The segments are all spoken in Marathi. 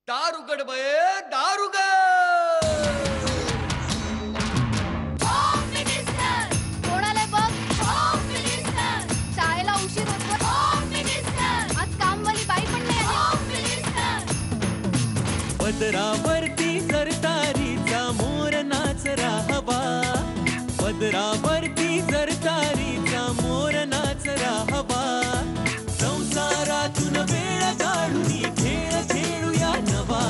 दार उघड बये, दार उघड. कोणाला बघ, शाळेला उशीर होतो. आज कामवाली बाई पण नाही आली. पदरावरती सरतारीचा मोर नाच राहावा, पदरावरती सरतारीचा मोर नाच राहावा. संसारातून वेळ काढून खेळ खेळूया नवा.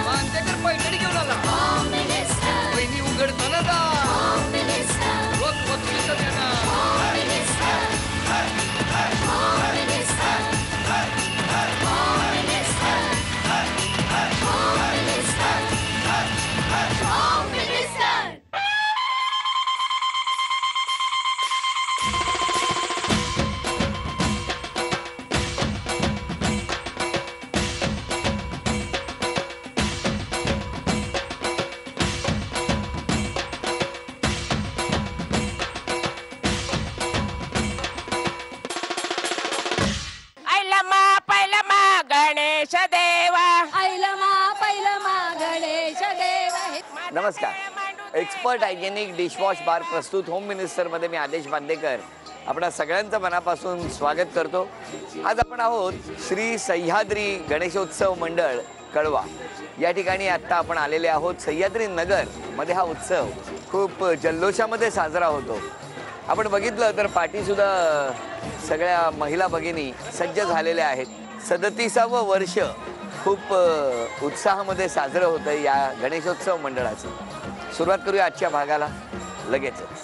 मानतेकर पैठणी घेऊन आला. वहिनी उघडताना दा. रोज वकील देणार. नमस्कार. एक्सपर्ट हायजेनिक डिशवॉश बार प्रस्तुत होम मिनिस्टर मध्ये मी आदेश बांदेकर आपणा सगळ्यांचं मनापासून स्वागत करतो. आज आपण आहोत श्री सह्याद्री गणेशोत्सव मंडळ कळवा या ठिकाणी. आत्ता आपण आलेले आहोत. सह्याद्री नगर मध्ये हा उत्सव खूप जल्लोषामध्ये साजरा होतो. आपण बघितलं तर पाठीसुद्धा सगळ्या महिला भगिनी सज्ज झालेल्या आहेत. 37वं वर्ष खूप उत्साहामध्ये साजरं होतं या गणेशोत्सव मंडळाचं. सुरुवात करूया आजच्या भागाला लगेचच.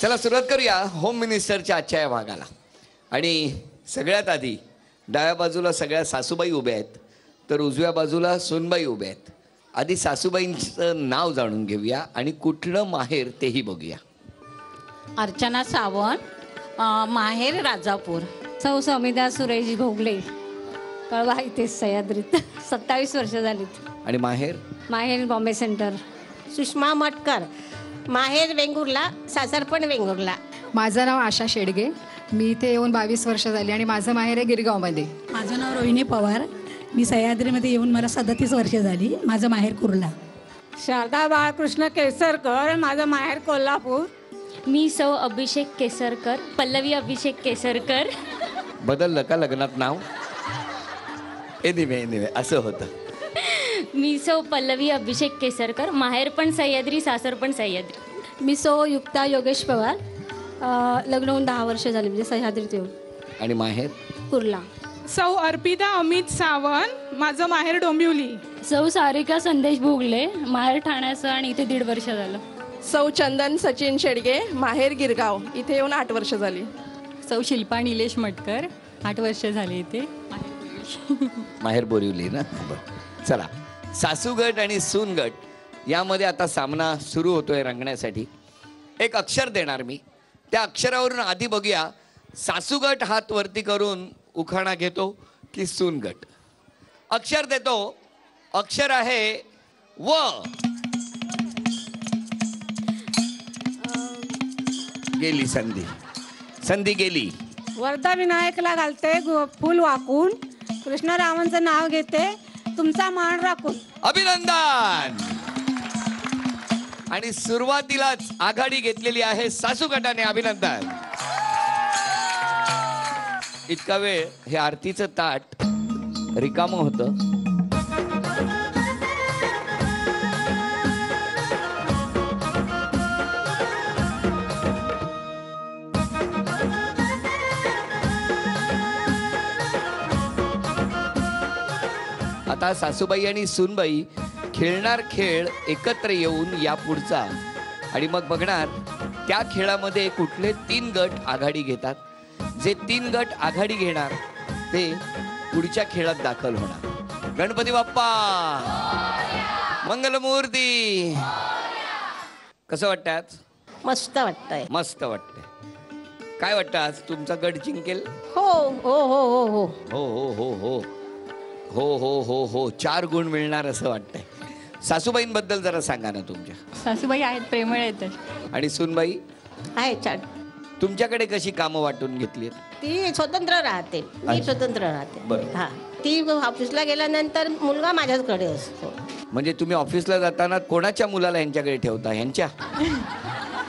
चला सुरुवात करूया होम मिनिस्टरच्या आजच्या या भागाला. आणि सगळ्यात आधी डाव्या बाजूला सगळ्या सासूबाई उभ्या आहेत, तर उजव्या बाजूला सूनबाई उभ्या आहेत. आधी सासूबाईंचं नाव जाणून घेऊया आणि कुठलं माहेर तेही बघूया. अर्चना सावंत, माहेर राजापूर. सौ समिधा सुरेश भोगले, कळवा इथेच सह्याद्रीत. 27 वर्ष झालीत. आणि माहेर माहेर बॉम्बे सेंटर. सुषमा मटकर, माहेर वेंगुर्ला, सासर पण वेंगुर्ला. माझं नाव आशा शेडगे, मी इथे येऊन 22 वर्ष झाली आणि माझं माहेर आहे गिरगावमध्ये. माझं नाव रोहिणी पवार, मी सह्याद्रीमध्ये येऊन मला 37 वर्ष झाली. माझं माहेर कुर्ला. शारदा बाळकृष्ण केसरकर, माझं माहेर कोल्हापूर. मी सौ अभिषेक केसरकर, पल्लवी अभिषेक केसरकर. बदललं का लग्नात नाव? एनिवे असं होतं. मी सौ पल्लवी अभिषेक केसरकर, माहेर पण सह्याद्री, सासर पण सह्याद्री. मी सौ युक्ता योगेश पवार, लग्न होऊन 10 वर्ष झाली, म्हणजे सह्याद्रीत येऊन. आणि माहेर कुर्ला. सौ अर्पिता अमित सावंत, माझं माहेर डोंबिवली. सौ सारिका संदेश भोगले, माहेर ठाण्याचं आणि इथे 1.5 वर्ष झालं. सौ चंदन सचिन शेडगे, माहेर गिरगाव, इथे येऊन 8 वर्ष झाली. सौ शिल्पा निलेश मटकर, 8 वर्ष झाली इथे. माहेर बोरिवली ना. चला, सासू गट आणि सून गट यामध्ये आता सामना सुरू होतोय रंगण्यासाठी. एक अक्षर देणार मी, त्या अक्षरावरून आधी बघूया सासू गट हात वरती करून उखाणा घेतो की सून गट. अक्षर देतो. अक्षर आहे व. गेली संधी गेली. वर्धा विनायकला घालते फुल वाकून, कृष्णरावांचं नाव घेते तुमचा मान राखून. अभिनंदन. आणि सुरुवातीलाच आघाडी घेतलेली आहे सासू गटाने. अभिनंदन. इतका वेळ हे आरतीचं ताट रिकामं होतं. आता सासूबाई आणि सूनबाई खेळणार खेळ एकत्र येऊन या पुढचा, आणि मग बघणार त्या खेळामध्ये कुठले 3 गट आघाडी घेतात. जे 3 गट आघाडी घेणार ते पुढच्या खेळात दाखल होणार. गणपती बाप्पा. मंगलमूर्ती. कसं वाटतं आज? मस्त वाटतंय. मस्त वाटतंय. काय वाटतं आज तुमचा गट जिंकेल? हो हो हो हो हो हो हो हो हो हो हो हो हो 4 गुण मिळणार असं वाटतंय. सासूबाईंबद्दल जरा सांगा ना तुमच्या. सासूबाई आहेत, प्रेमळ आहेत. आणि सूनबाई आहे छान. तुमच्याकडे कशी कामं वाटून घेतली? ती स्वतंत्र राहते, मी स्वतंत्र राहते. बरं. हा, ती ऑफिसला गेल्यानंतर मुलगा माझ्याचकडे असतो. म्हणजे तुम्ही ऑफिसला जाताना कोणाच्या मुलाला यांच्याकडे ठेवता? यांच्या?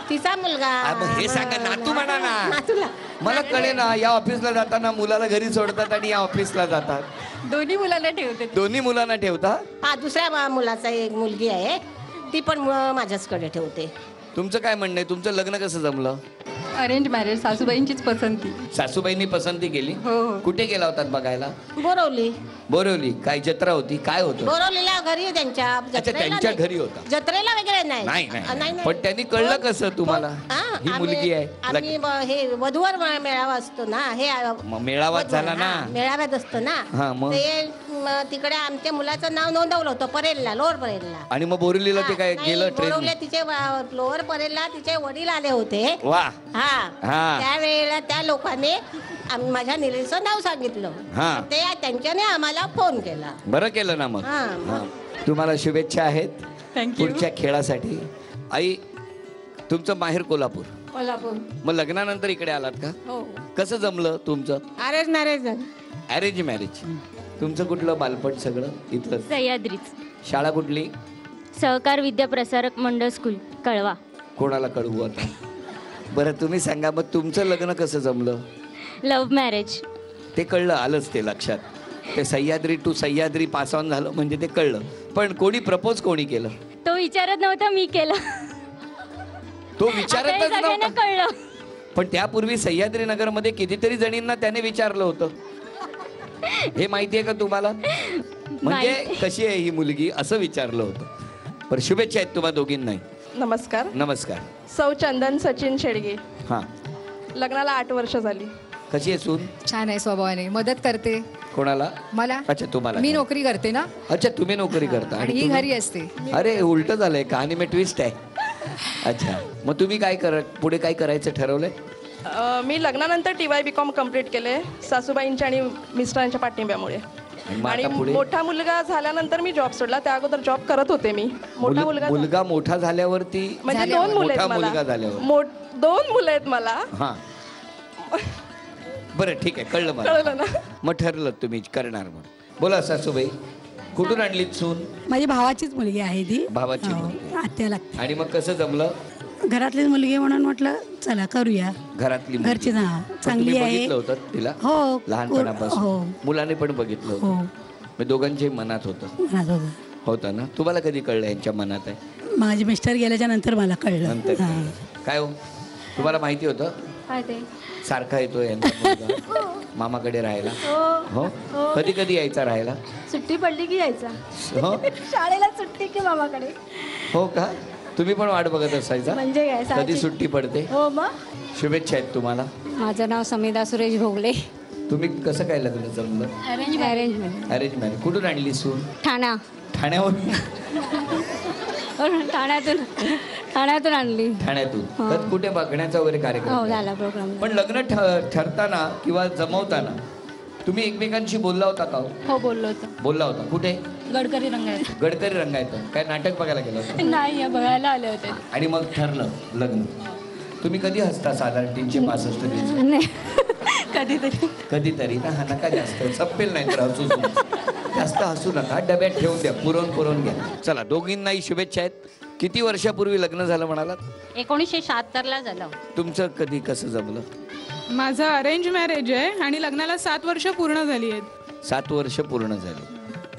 तिचा मुलगा. मग हे सांगा, नातू म्हणा ना. नातूला. मला कळे ना, या ऑफिसला जाताना मुलाला घरी सोडतात आणि या ऑफिसला जातात. दोन्ही मुलांना ठेवते. दोन्ही मुलांना ठेवता? हा, दुसऱ्या मुलाचा एक मुलगी आहे, ती पण माझ्याचकडे ठेवते. तुमचं काय म्हणणं आहे? तुमचं लग्न कसं जमलं? अरेंज मॅरेज, सासूबाईंचीच पसंती. सासूबाईंनी पसंती केली? हो हो. कुठे गेला होतात बघायला? बोरवली. बोरवली. काय जत्रा होती? काय होतं? बोरवलीला घरी त्यांच्या. अच्छा, जत्रेला त्यांच्या नाही. घरी होता. जत्रेला वगैरे नाही. नाही नाही, नाही. पण त्यांनी कळलं कसं तुम्हाला ही मुलगी आहे? आम्ही हे वधूवर मेळावा असतो ना, हे मेळावा झाला ना, मेळाव्यात असतो ना. हा, मग? ते तिकडे आमच्या मुलाचं नाव नोंदवलं होतं परेलला, लोअर परेलला. आणि मग बोरिवलीला ते काय गेलं ट्रेन? बोरवले तिचे लोअर परेलला तिचे वडील आले होते. वा. हा, हा. त्यावेळेला त्या लोकांनी माझ्या निलेचं नाव सांगितलं. हा. ते त्यांच्याने आम्हाला फोन केला. बरं केलं ना मग. हा. हा. तुम्हाला शुभेच्छा आहेत थँक्यू. पुढच्या खेळासाठी. आई, तुमचं माहेर कोल्हापूर. कोल्हापूर. मग लग्नानंतर इकडे आलात का? हो. कसं जमलं तुमचं? Arrange marriage. Arrange marriage. तुमचं कुठलं बालपट सगळं इथलं? सह्याद्रीच. शाळा कुठली? सहकार विद्याप्रसारक मंडळ स्कूल कळवा. कोणाला कळवू आता? बरं तुम्ही सांगा, मग तुमचं लग्न कसं जमलं? Love marriage. ते कळलं, आलंच ते लक्षात. ते Sahyadri to Sahyadri pass on झालं म्हणजे ते कळलं. पण कोणी प्रपोज कोणी केलं? तो विचारत नव्हता, मी केलं. तो आता हे विचारतच सगळ्यांना नव्हता. कळलं. पण त्यापूर्वी सह्याद्री नगरमध्ये कितीतरी जणींना त्याने विचारलं होतं. हे माहिती आहे का तुम्हाला? म्हणजे कशी आहे ही मुलगी असं विचारलं होतं. पण शुभेच्छा आहेत तुम्हा दोघींनाही. नमस्कार. नमस्कार. सौ चंदन सचिन शेडगे. हा. लग्नाला 8 वर्ष झाली. कशी आहे सून? छान आहे स्वभावाने, मदत करते कोणाला? मला. अच्छा, तुम्हाला. मी नोकरी करते ना. अच्छा, तुम्ही नोकरी करता आणि ही तुम्ही- घरी असते. अरे उलट झालंय, कहाणी में ट्विस्ट आहे. अच्छा, मग तुम्ही काय पुढे काय करायचं ठरवलंय? मी लग्नानंतर TY.BCom कम्प्लीट केले सासूबाईंच्या आणि मिस्टरांच्या पाठिंब्यामुळे. मग आणि आता पुढे? मोठा मुलगा झाल्यानंतर मी जॉब सोडला. त्या अगोदर जॉब करत होते मी. मोठा मुलगा मोठा झाल्यावरती? म्हणजे 2 मुलं मोठा आहेत मुलगा मला. झाल्यावर 2 मुलं आहेत मला. हा. बरं ठीक आहे, कळलं कळलं मला. ना. मग ठरलं तुम्ही करणार. मग बोला सासूबाई, कुठून आणलीत सून? माझी भावाचीच मुलगी आहे ती. भावाची हो, मुलगी. आत्याला. आणि मग कसं जमलं? घरातलीच मुलगी म्हणून म्हटलं चला करूया. घरातली मुलगी. घरची ना पण चांगली तुम्ही आहे. बघितलं होतं तिला? हो. लहानपणापासून. हो. मुलाने पण बघितलं हो. होतं. मग दोघांच्याही मनात होतं. मनात होतं. होतं ना. तुम्हाला कधी कळलं यांच्या मनात आहे? माझे मिस्टर गेल्याच्या नंतर मला कळलं. नंतर हां. काय हो, तुम्हाला माहिती होतं? काय ते? सारखा येतो यांचा मुलगा मामाकडे राहायला? हो. कधी कधी यायचा राहायला? सुट्टी पडली की यायचा. हो. शाळेला सुट्टी की मामाकडे. हो का? तुम्ही पण वाट बघत असायचा? म्हणजे काय, कधी साहजिक. सुट्टी पडते? हो मग. शुभेच्छा आहेत तुम्हाला. माझं नाव समिधा सुरेश भोगले. तुम्ही कसं काय लग्न जमलं? Arrange marriage. Arrange marriage. कुठून आणली सून? ठाणा. ठाण्यावरून? ठाण्यातून आणली. ठाण्यातून. तर कुठे बघण्याचा वगैरे हो, कार्यक्रम? झाला प्रोग्राम. पण लग्न ठरताना किंवा जमवताना तुम्ही एकमेकांशी बोलला होता का? हो, बोललो होतो. बोलला होता. कुठे? गडकरी रंगायचं. गडकरी रंगायचं. काय नाटक बघायला गेलं होतं? नाही, बघायला आले होते. आणि मग ठरलं लग्न. तुम्ही कधी हसता साधारण 365 दिवस? नाही, कधीतरी. कधीतरी ना. हा, नका जास्त संपेल नाही तर हसू जास्त हसू नका. डब्यात ठेवून द्या, पुरवून घ्या. चला, दोघींनाही शुभेच्छा आहेत. किती वर्षापूर्वी लग्न झालं म्हणालात? 1976 झालं. तुमचं कधी कसं जमलं? माझं अरेंज मॅरेज आहे आणि लग्नाला 7 वर्ष पूर्ण झाली आहेत. 7 वर्ष पूर्ण झाली.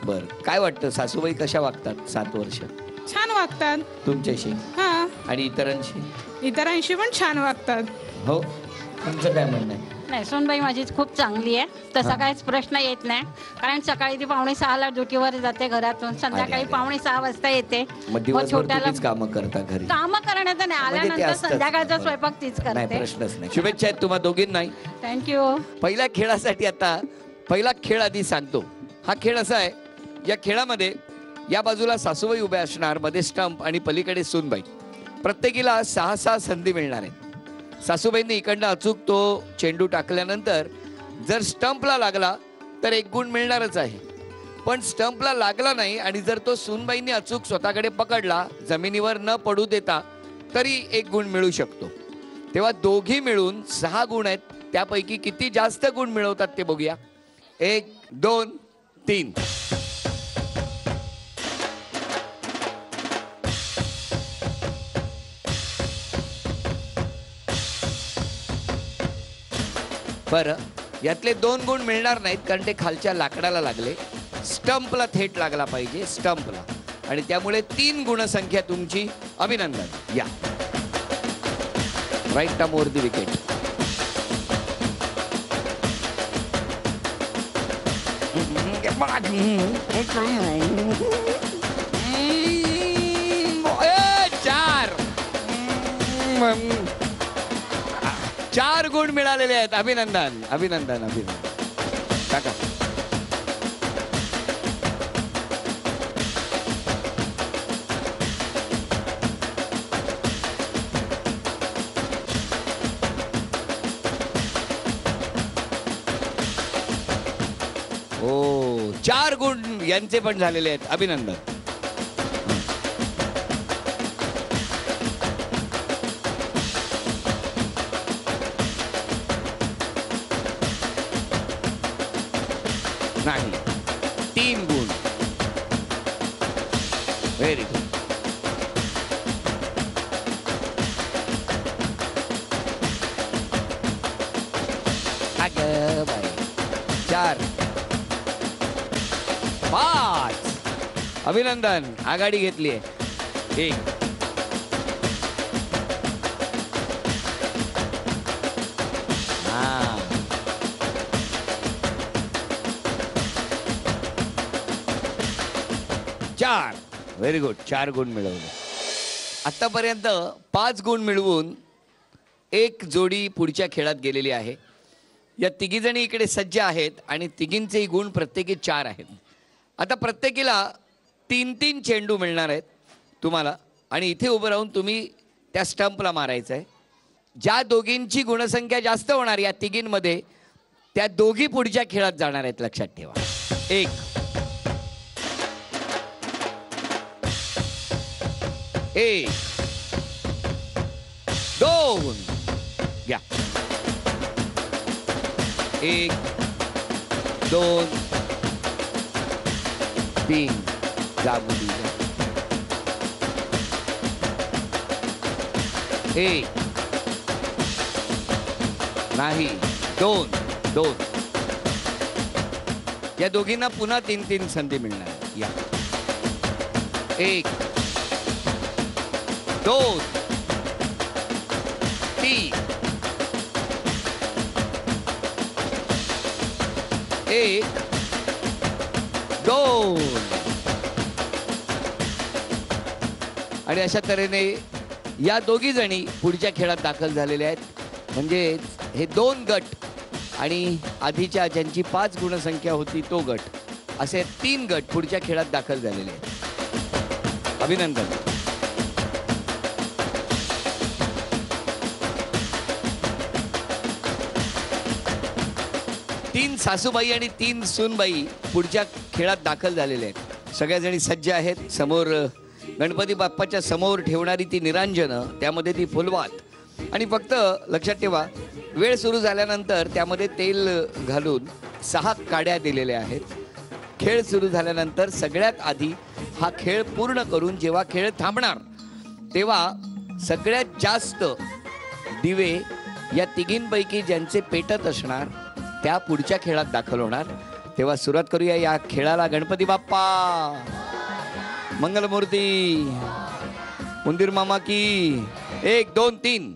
बरं, काय वाटतं सासूबाई कशा वागतात 7 वर्ष? छान वागतात. तुमच्याशी हां, आणि इतरांशी? इतरांशी पण छान वागतात. हो. तुमचं काय म्हणणं आहे? नाही, सोनबाई माझी खूप चांगली आहे. तसा काहीच प्रश्न येत नाही. कारण सकाळी ती 5:45ला ड्युटीवर जाते घरातून, संध्याकाळी 5:45 वाजता येते. मग दिवसभर तुम्हीच कामं करता घरी? कामं करण्याचं नाही, म्हणजे ते आल्यानंतर असतंच. संध्याकाळचा स्वयंपाक तीच नाही, करते. प्रश्नच नाही. शुभेच्छा आहेत तुम्हा दोघींनाही. थँक्यू. पहिल्या खेळासाठी आता पहिला खेळ आधी सांगतो. हा खेळ असा आहे, या खेळामध्ये या बाजूला सासूबाई उभ्या असणार, मध्ये स्टंप आणि पलीकडे सूनबाई. प्रत्येकीला 6-6 संधी मिळणार आहेत. सासूबाईंनी इकडनं अचूक तो चेंडू टाकल्यानंतर जर स्टंपला लागला तर 1 गुण मिळणारच आहे. पण स्टंपला लागला नाही आणि जर तो सूनबाईंनी अचूक स्वतःकडे पकडला जमिनीवर न पडू देता तरी 1 गुण मिळू शकतो. तेव्हा दोघी मिळून 6 गुण आहेत. त्यापैकी किती जास्त गुण मिळवतात ते बघूया. 1, 2, 3. बरं, यातले 2 गुण मिळणार नाहीत कारण ते खालच्या लाकडाला लागले. स्टंपला थेट लागला पाहिजे, स्टंपला, आणि त्यामुळे 3 गुणसंख्या तुमची. अभिनंदन. या right arm over the wicket. चार गुण मिळालेले आहेत. अभिनंदन, अभिनंदन, अभिनंदन. काका हो, 4 गुण यांचे पण झालेले आहेत. अभिनंदन. नाही, 3 गुण. Very good. अगं बाई. 4, 5. अभिनंदन, आघाडी घेतली आहे. 1. हा, 4. Very good. 4 गुण मिळवले. आतापर्यंत 5 गुण मिळवून 1 जोडी पुढच्या खेळात गेलेली आहे. या तिघीजणी इकडे सज्ज आहेत आणि तिघींचेही गुण प्रत्येकी 4 आहेत. आता प्रत्येकीला 3-3 चेंडू मिळणार आहेत तुम्हाला आणि इथे उभं राहून तुम्ही त्या स्टंपला मारायचं आहे. ज्या दोघींची गुणसंख्या जास्त होणार या तिघींमध्ये त्या दोघी पुढच्या खेळात जाणार आहेत. लक्षात ठेवा. 1, 1, 2. घ्या. 1, 2, 3. जागू दिला. 1 नाही, 2, 2. या दोघींना पुन्हा 3-3 संधी मिळणार. या 1, 2, 3. 1, 2. आणि अशा तऱ्हेने या दोघी जणी पुढच्या खेळात दाखल झालेल्या आहेत. म्हणजे हे 2 गट आणि आधीच्या ज्यांची 5 गुणसंख्या होती तो गट, असे 3 गट पुढच्या खेळात दाखल झालेले आहेत. अभिनंदन. तीन सासूबाई आणि 3 सूनबाई पुढच्या खेळात दाखल झालेले आहेत. सगळ्याजणी सज्ज आहेत. समोर गणपती बाप्पाच्या समोर ठेवणारी ती निरांजनं, त्यामध्ये ती फुलवात आणि फक्त लक्षात ठेवा वेळ सुरू झाल्यानंतर त्यामध्ये तेल घालून 6 काड्या दिलेल्या आहेत. खेळ सुरू झाल्यानंतर सगळ्यात आधी हा खेळ पूर्ण करून जेव्हा खेळ थांबणार तेव्हा सगळ्यात जास्त दिवे या तिघींपैकी ज्यांचे पेटत असणार त्या पुढच्या खेळात दाखल होणार. तेव्हा सुरुवात करूया या खेळाला. गणपती बाप्पा मंगलमूर्ती, उंदीर मामा की. 1, 2, 3.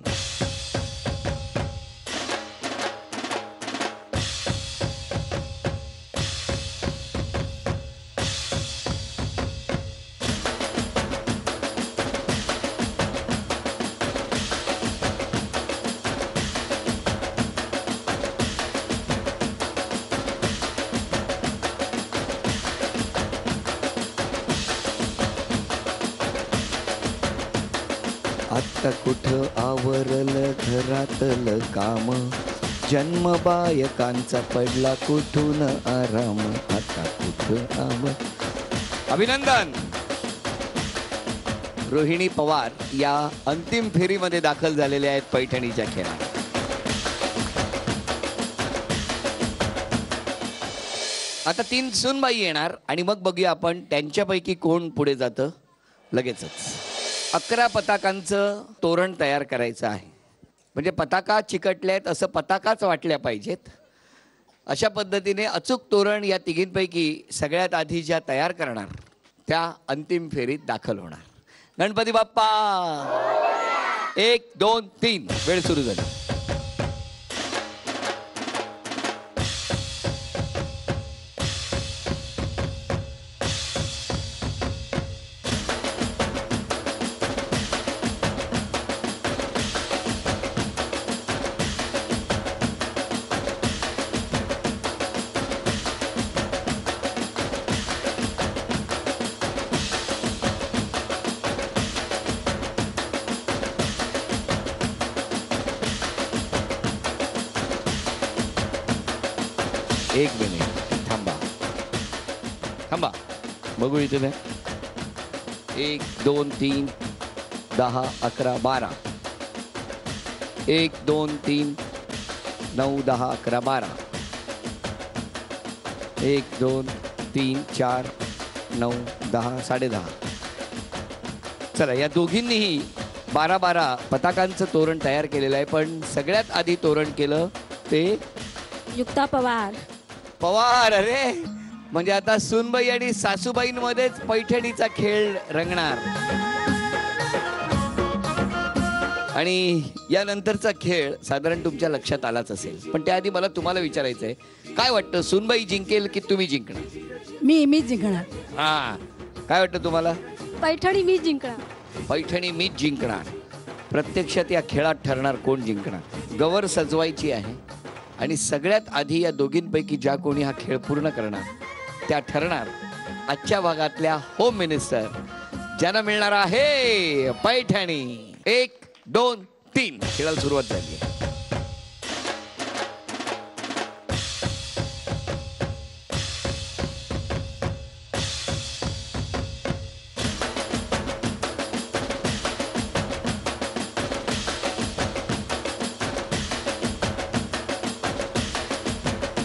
आता कुठं आवरलं घरातलं काम, जन्म बायकांचा पडला कुठून आराम, आता कुठं अभिनंदन. रोहिणी पवार या अंतिम फेरीमध्ये दाखल झालेल्या आहेत पैठणीच्या खेळात. आता 3 सूनबाई येणार आणि मग बघूया आपण त्यांच्यापैकी कोण पुढे जातं. लगेचच 11 पताकांचं तोरण तयार करायचं आहे. म्हणजे पताका चिकटल्यात असं पताकाच वाटल्या पाहिजेत. अशा पद्धतीने अचूक तोरण या तिघींपैकी सगळ्यात आधी ज्या तयार करणार त्या अंतिम फेरीत दाखल होणार. गणपती बाप्पा. 1 2 3 वेळ सुरू झाली. एक मिनिट थांबा थांबा बघू इथे. 1 2 3 10 11 12. 1 2 3 9 10 11 12. 1 2 3 4 9 10 10:30. चला या दोघींनीही 12 पताकांचं तोरण तयार केलेलं आहे. पण सगळ्यात आधी तोरण केलं ते युक्ता पवार. पवार. अरे म्हणजे आता सूनबाई आणि सासूबाईंमध्येच पैठणीचा खेळ रंगणार. आणि यानंतरचा खेळ साधारण तुमच्या लक्षात आलाच असेल. पण त्याआधी मला तुम्हाला विचारायचं आहे, काय वाटतं सूनबाई जिंकेल की तुम्ही जिंकणार? मीच जिंकणार. हा काय वाटतं तुम्हाला? पैठणी मी जिंकणार. पैठणी मीच जिंकणार. प्रत्यक्षात या खेळात ठरणार कोण जिंकणार. गवर सजवायची आहे आणि सगळ्यात आधी या दोघींपैकी ज्या कोणी हा खेळ पूर्ण करणार त्या ठरणार आजच्या भागातल्या होम मिनिस्टर, ज्यांना मिळणार आहे पैठणी. 1 2 3 खेळाला सुरुवात झाली.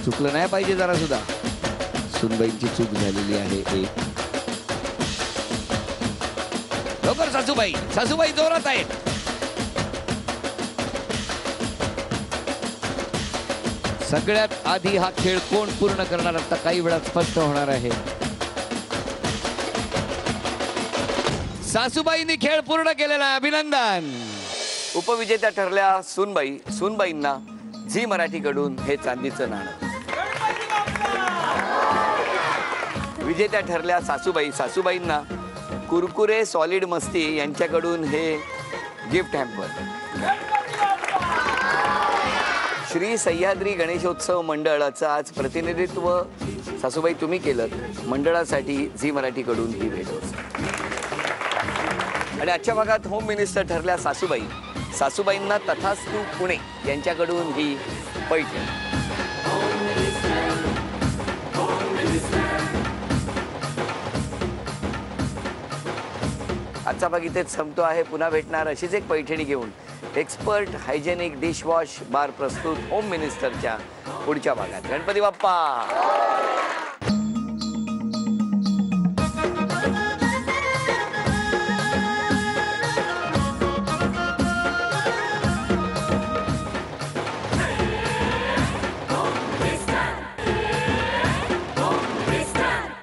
चुकलं नाही पाहिजे जरा सुद्धा. सुनबाईंची चूक झालेली आहे. 1 लवकर सासूबाई. सासूबाई जोरात आहेत. सगळ्यात आधी हा खेळ कोण पूर्ण करणार आता काही वेळात स्पष्ट होणार आहे. सासूबाईंनी खेळ पूर्ण केलेला आहे. अभिनंदन. उपविजेत्या ठरल्या सूनबाई. सूनबाईंना झी मराठीकडून हे चांदीचं नाणं. विजेत्या ठरल्या सासूबाई. सासूबाईंना कुरकुरे सॉलिड मस्ती यांच्याकडून हे गिफ्ट हॅम्पर. श्री सह्याद्री गणेशोत्सव मंडळाचं आज प्रतिनिधित्व सासूबाई तुम्ही केलं. मंडळासाठी झी मराठीकडून ही भेट. आणि आजच्या भागात होम मिनिस्टर ठरल्या सासूबाई. सासूबाईंना तथास्तु पुणे यांच्याकडून ही पैठणी. आजचा भाग इथेच संपतो आहे. पुन्हा भेटणार अशीच एक पैठणी घेऊन एक्सपर्ट हायजेनिक डिशवॉश बार प्रस्तुत होम मिनिस्टरच्या पुढच्या भागात. गणपती बाप्पा.